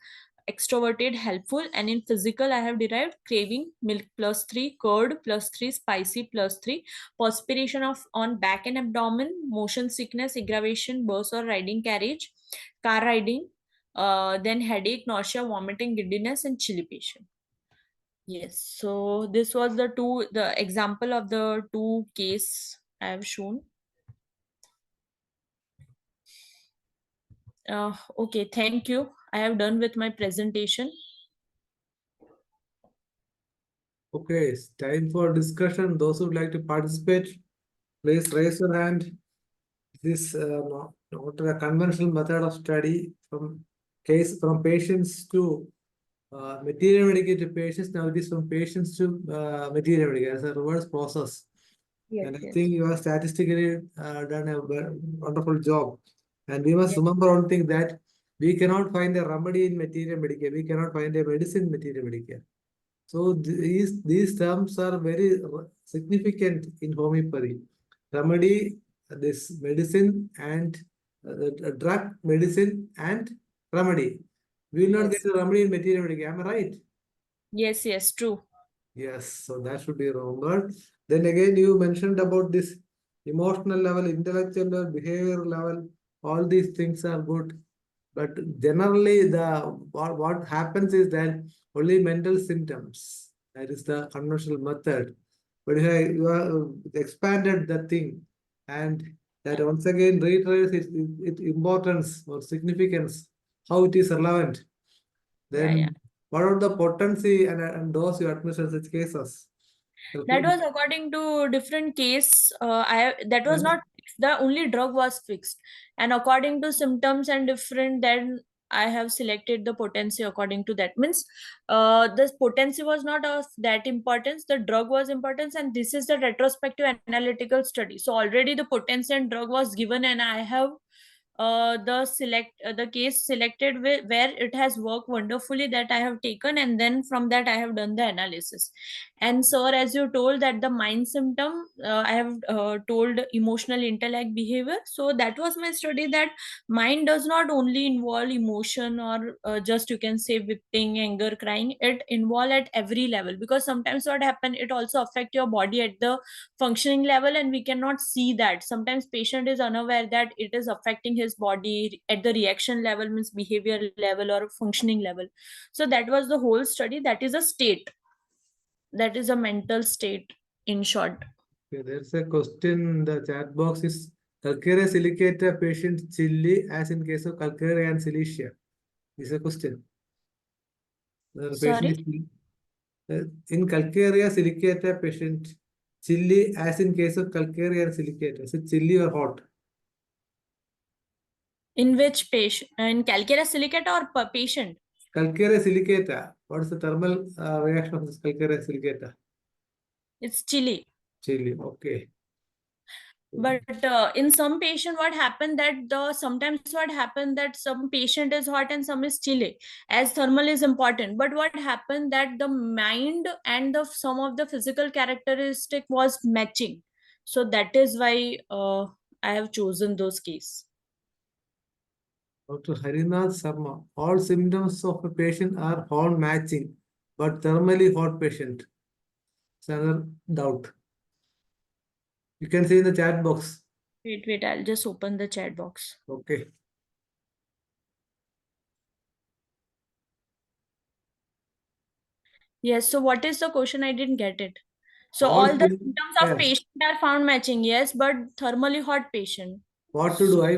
extroverted, helpful. And in physical, I have derived craving, milk +3, curd +3, spicy +3, perspiration of on back and abdomen, motion sickness, aggravation, bus or riding carriage, car riding, then headache, nausea, vomiting, giddiness, and chilly patient. Yes, so this was the example of the two case I have shown. Okay, thank you. I have done with my presentation. Okay, it's time for discussion. Those who would like to participate, please raise your hand. This not a conventional method of study from patients to material medicated patients. Now it is from patients to material medicated. It's a reverse process. Yes, And I yes. think you have statistically done a wonderful job. And we must Yes. remember one thing, that we cannot find a remedy in material medicare. We cannot find a medicine in material medicare. So these terms are very significant in homeopathy. Remedy, this medicine, and drug, medicine, and remedy. We will not Yes. get the remedy in material medical. Am I right? Yes, yes, true. Yes, so that should be remembered. Then again, you mentioned about this emotional level, intellectual level, behavior level. All these things are good, but generally, what happens is that only mental symptoms. That is the conventional method. But you have expanded the thing, and that once again reiterates its importance or significance, how it is relevant. Yeah, yeah. Then what are the potency and dose you administer in such cases? That was according to different case. That was not fixed. The only drug was fixed, and according to symptoms and different, then I have selected the potency according to that. Means, the potency was not of that importance. The drug was importance, and this is the retrospective analytical study. So already the potency and drug was given, and I have the case selected where it has worked wonderfully, that I have taken, and then from that I have done the analysis. And sir, as you told that the mind symptom, I have told emotional intellect behavior. So that was my study, that mind does not only involve emotion or just you can say weeping, anger, crying. It involve at every level, because sometimes what happen, it also affect your body at the functioning level, and we cannot see that. Sometimes patient is unaware that it is affecting his body at the reaction level, means behavior level or functioning level. So that was the whole study. That is a state, that is a mental state, in short. Okay, there's a question in the chat box is calcarea silicata patient chilli as in case of calcarea and silicia. This is a question. The patient Sorry, is in calcarea silicata patient chilli as in case of calcarea and silicata. Is it chilli or hot? in which patient? In calcarea silicate or patient? Calcarea silicata. What is the thermal reaction of this calcarea silicata? It's chilly. Chilli. Okay. But in some patient, what happened that sometimes what happened that some patient is hot and some is chilly, as thermal is important. But what happened that the mind and the some of the physical characteristic was matching. So that is why I have chosen those case. Dr. Harinath Sharma, all symptoms of a patient are horn matching, but thermally hot patient. It's another doubt. You can see in the chat box. Wait, I'll just open the chat box. Okay. Yes, so what is the question? I didn't get it. So All all the symptoms, symptoms of yes. patient are found matching, yes, but thermally hot patient. What to do? I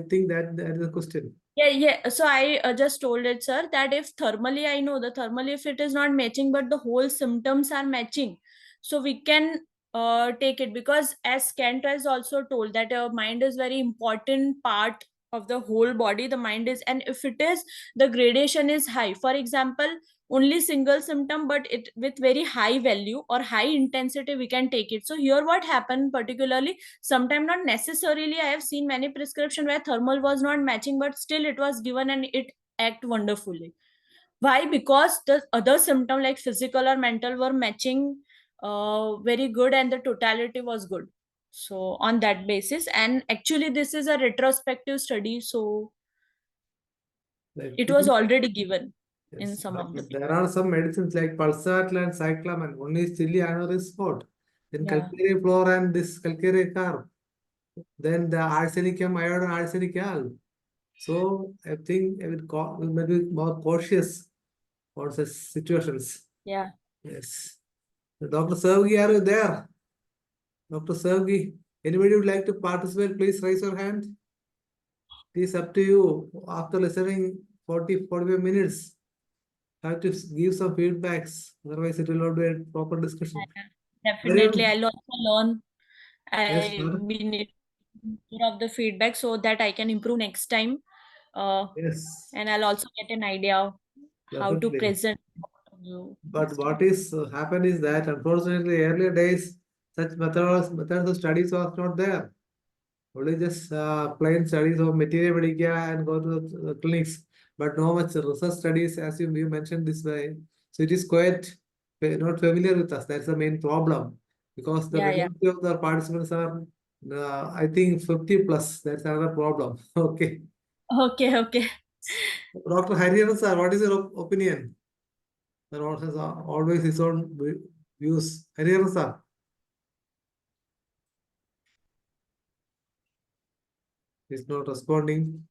think that is the question. Yeah. So I just told it, sir, that if thermally, I know the thermally, if it is not matching, but the whole symptoms are matching, so we can take it, because as Kant has also told that mind is very important part of the whole body. The mind is, and if it is, the gradation is high. For example, only single symptom, but it with very high value or high intensity, we can take it. So here, what happened particularly, sometimes not necessarily, I have seen many prescription where thermal was not matching, but still it was given and it act wonderfully. Why? Because the other symptom like physical or mental were matching very good, and the totality was good. So on that basis, and actually this is a retrospective study, so I it was think, already given in yes, some but of the there are some medicines like Pulsatil and Cyclamen. Only chili another is hot. Then yeah. calcarea fluor and this calcarea carb. Then the arsenicum iodine arsenic al. So I think we may be more cautious for such situations. Yeah. Yes. Dr. Savgi, are you there? Dr. Savgi, anybody would like to participate? Please raise your hand. It is up to you. After listening 45 minutes, have to give some feedbacks. Otherwise, it will not be a proper discussion. Very Definitely, good. I'll also learn. Yes, I sir. we need more of the feedback so that I can improve next time. Yes, And I'll also get an idea of how to definitely. present you But next what time. is happened is that unfortunately earlier days such methods of studies was not there. Only just plain studies of material medica and go to the clinics, but no much research studies as you mentioned this way. So it is quite not familiar with us. That's the main problem because the Yeah, yeah. majority of the participants are I think 50 plus. That's another problem. Okay. Okay, okay. Dr. Hariharan sir, what is your opinion? Sir what has always his own views. Hariharan sir. He's not responding.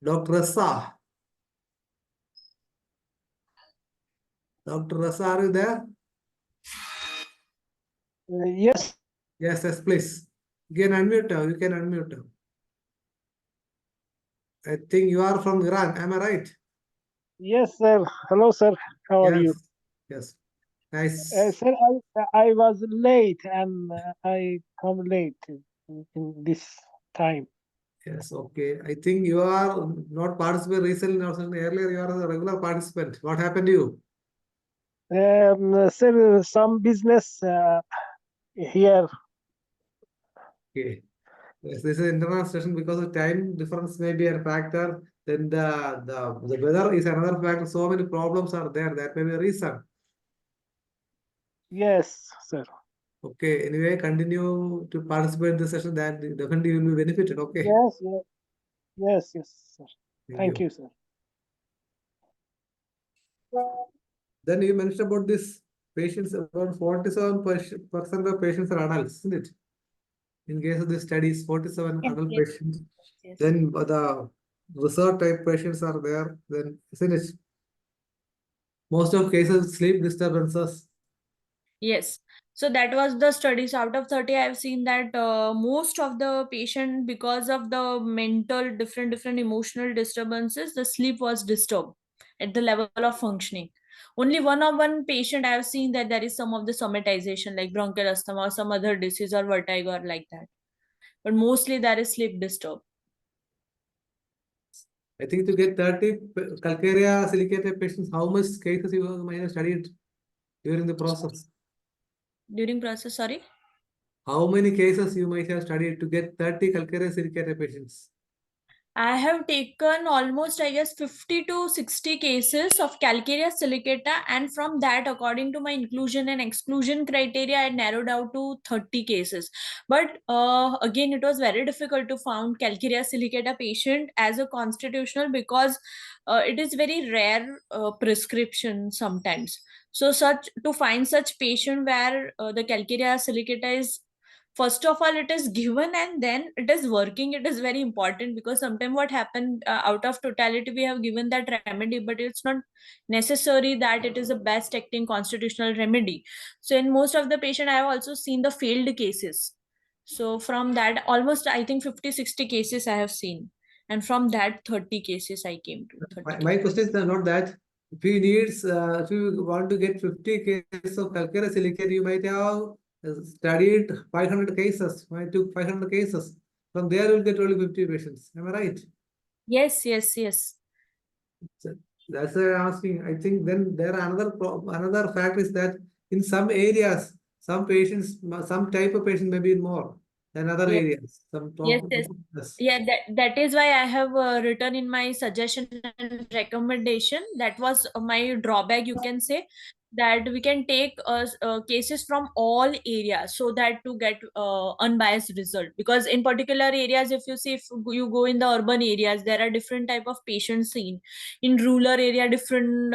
Dr. Rasa. Dr. Rasa, are you there? Yes, Yes, yes, please. You can unmute now. You can unmute now. I think you are from Iran. Am I right? yes, sir. Hello, sir. How are you? Yes. Nice. Sir, I was late and I come late in this time. Yes, okay. I think you are not participating recently or something. Earlier, you are a regular participant. What happened to you? Sir, some business here. Okay. Yes, this is international session because of time difference may be a factor. Then the weather is another factor. So many problems are there. That may be a reason. Yes, sir. Okay. Anyway, continue to participate in the session. That definitely you will be benefited. Okay. Yes, yes, yes, sir. Thank you, sir. Then you mentioned about this patients, about 47% of patients are adults, isn't it? In case of the studies, 47 Yes, adult yes, patients. yes. Then the reserve type patients are there. Then isn't it? Most of cases sleep disturbances. Yes. So that was the studies. Out of 30, I've seen that most of the patient, because of the mental different emotional disturbances, the sleep was disturbed at the level of functioning. Only one patient I have seen that there is some of the somatization like bronchial asthma or some other disease or vertigo or like that. But mostly there is sleep disturbed. I think to get 30 calcarea silicate patients, how much cases you might have studied during the process? During process, sorry? How many cases you might have studied to get 30 calcarea silicate patients? I have taken almost, I guess, 50 to 60 cases of Calcarea silicata, and from that, according to my inclusion and exclusion criteria, I narrowed out to 30 cases. But again, it was very difficult to find Calcarea silicata patient as a constitutional because it is very rare prescription sometimes. So, such to find such patient where the Calcarea silicata is first of all it is given and then it is working, it is very important, because sometimes what happened, out of totality we have given that remedy, but it's not necessary that it is the best acting constitutional remedy. So in most of the patient I have also seen the failed cases. So from that almost I think 50-60 cases I have seen, and from that 30 cases I came to 30 My cases. question is not that. If you want to get 50 cases of calcarea silicate, you might have studied 500 cases. Might took 500 cases. From there, you will get only 50 patients. Am I right? Yes, yes, yes. So that's why I'm asking. I think then there are another fact is that in some areas, some patients, some type of patient may be more than other Yes, areas. Some yes, top, yes. yes. Yeah, that is why I have written in my suggestion and recommendation. That was my drawback, you can say, that we can take cases from all areas so that to get unbiased result. Because in particular areas, if you see, if you go in the urban areas, there are different type of patients seen. In rural area, different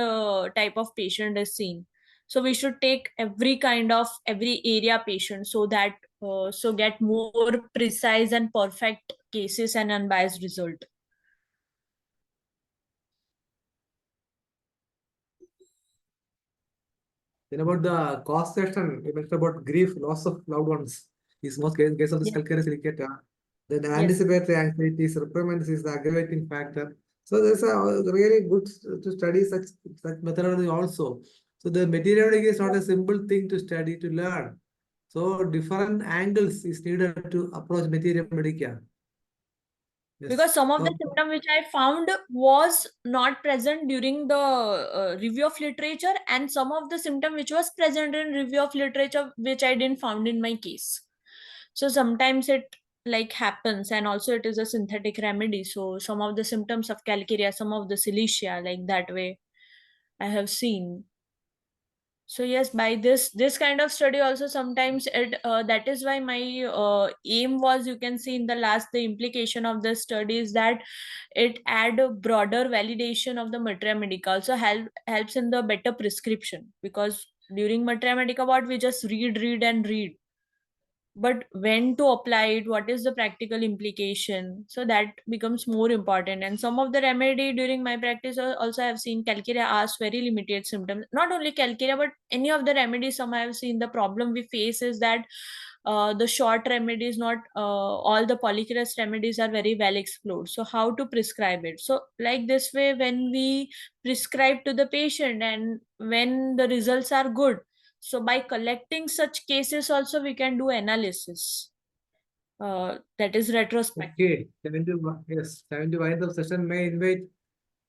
type of patient is seen. So we should take every kind of every area patient so that so get more precise and perfect cases and unbiased result. Then about the cost section, you mentioned about grief, loss of loved ones. Is most case of this Yes, calcarea silicate. Then yes, anticipatory anxieties, reprimands is the aggravating factor. So there's a really good to study such methodology also. So the materiality is not a simple thing to study, to learn. So different angles is needed to approach material medica. Yes. because some of the So, symptom which I found was not present during the review of literature, and some of the symptom which was present in review of literature which I didn't found in my case. So sometimes it like happens, and also it is a synthetic remedy. So some of the symptoms of calcarea, some of the silicea, like that way I have seen. So yes, by this kind of study also sometimes that is why my aim was, you can see in the last, the implication of the study is that it add a broader validation of the Materia Medica, also helps in the better prescription, because during Materia Medica what we just read and read, but when to apply it, what is the practical implication, so that becomes more important. And some of the remedy during my practice also I have seen calcarea as very limited symptoms, not only calcarea but any of the remedies. Some I have seen the problem we face is that the short remedies, not all the polycrest remedies are very well explored, so how to prescribe it. So like this way, when we prescribe to the patient and when the results are good, so by collecting such cases also we can do analysis, that is retrospective. Okay, yes, 75th of session may invite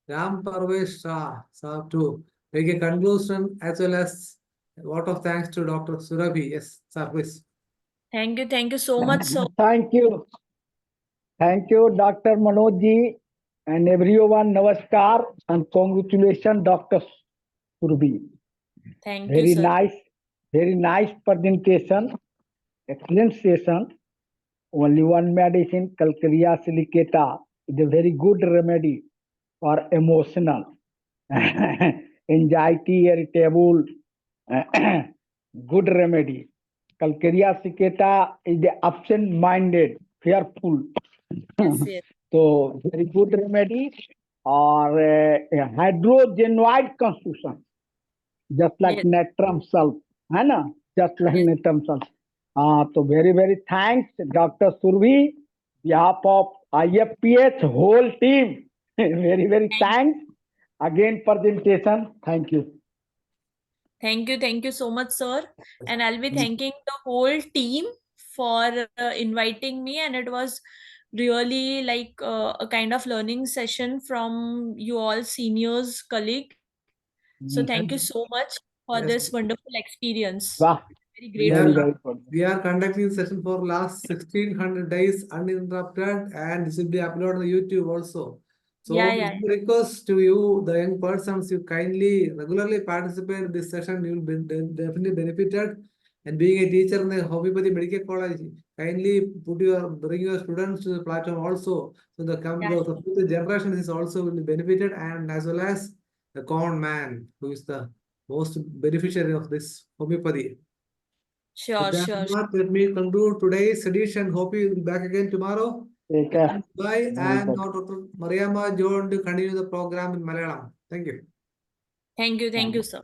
Ram Parvesh Shah, sir, to make a conclusion as well as a lot of thanks to Dr. Surabhi. Yes, sir, please. Thank you so much, sir. Thank you. Thank you, Dr. Manoj ji, and everyone. Namaskar and congratulations, Dr. Surbi. Thank you, Very nice presentation. Excellent session. Only one medicine, Calcarea silicata, is a very good remedy for emotional anxiety, irritable. Good remedy. Calcarea silicata is the absent-minded, fearful. yes. So very good remedy, or hydrogenoid constitution, just like Yes. natrum salt, है ना? Just like Yes. natrum salt. So very thanks, Dr. Survi, behalf of IFPH whole team. Very thanks. Again presentation. Thank you. Thank you so much, sir. And I'll be thanking the whole team for inviting me, and it was really like a kind of learning session from you all seniors, colleague. So thank you so much for Yes. this wonderful experience. Wow. Very We grateful. are, we are conducting session for last 1600 days uninterrupted, and this will be uploaded on YouTube also. So Yeah. request to you, the young persons, you kindly regularly participate in this session. You will be definitely benefited. And being a teacher in the Homeopathy Medical College, kindly bring your students to the platform also. So the future generation is also will be benefited, and as well as the common man who is the most beneficiary of this homeopathy. Sure. Let me conclude today's edition. Hope you will be back again tomorrow. Take care. Bye. And now Dr. Mariamma joined to continue the program in Malayalam. Thank you. Thank you, sir.